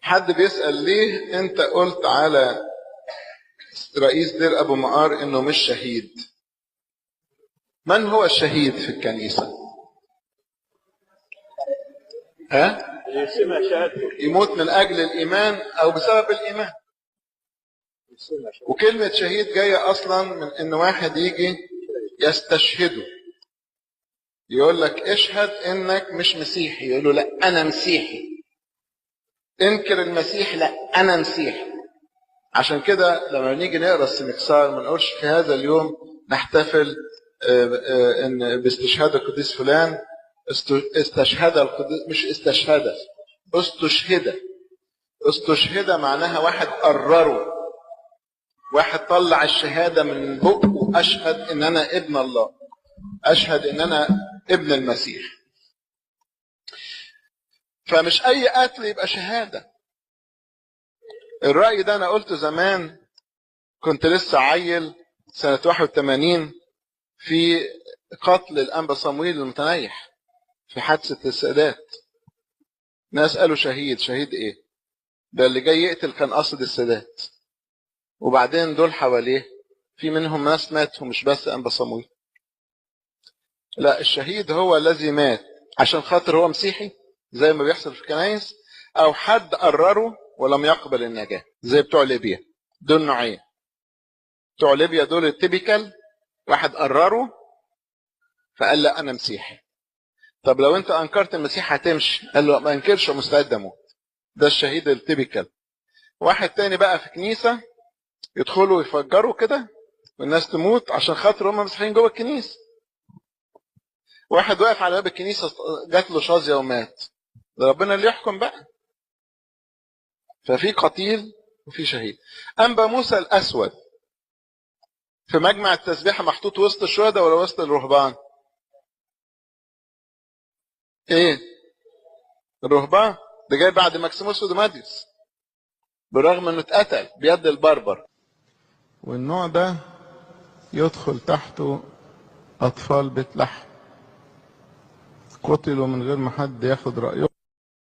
حد بيسأل ليه انت قلت على رئيس دير ابو مقار انه مش شهيد؟ من هو الشهيد في الكنيسة؟ ها؟ يموت من اجل الايمان او بسبب الايمان. وكلمة شهيد جاية اصلا من ان واحد يجي يستشهده، يقول لك اشهد انك مش مسيحي، يقول له لا انا مسيحي. انكر المسيح، لا انا مسيحي. عشان كده لما نيجي نقرا السنكسار ما نقولش في هذا اليوم نحتفل ان باستشهاد القديس فلان. استشهد القديس، مش استشهد، استشهد. استشهد معناها واحد قرره، واحد طلع الشهاده من بقه، اشهد ان انا ابن الله، اشهد ان انا ابن المسيح. فمش اي قتل يبقى شهاده. الرأي ده انا قلته زمان، كنت لسه عيل سنة 81 في قتل الأنبا صمويل المتنيح في حادثة السادات. ناس قالوا شهيد. شهيد ايه؟ ده اللي جاي يقتل كان قصد السادات، وبعدين دول حواليه في منهم ناس ماتوا، مش بس أنبا صمويل. لا، الشهيد هو الذي مات عشان خاطر هو مسيحي زي ما بيحصل في الكنائس، او حد قرره ولم يقبل النجاة زي بتوع ليبيا. دول نوعين. بتوع ليبيا دول التيبيكال، واحد قرره فقال لا انا مسيحي. طب لو انت انكرت المسيح هتمشي؟ قال له ما انكرش ومستعد اموت. ده الشهيد التيبيكال. واحد تاني بقى في كنيسة يدخلوا يفجروا كده والناس تموت عشان خاطر هم مسيحيين جوه الكنيسة. واحد واقف على باب الكنيسة جات له شظية ومات. ده ربنا اللي يحكم بقى. ففي قتيل وفي شهيد. أنبا موسى الأسود في مجمع التسبيحة محطوط وسط الشهداء ولا وسط الرهبان؟ ايه؟ الرهبان. ده جاي بعد ماكسيموس وديماديوس، بالرغم انه اتقتل بيد البربر. والنوع ده يدخل تحته اطفال بيت لحم قتلوا من غير ما حد ياخد رأيه.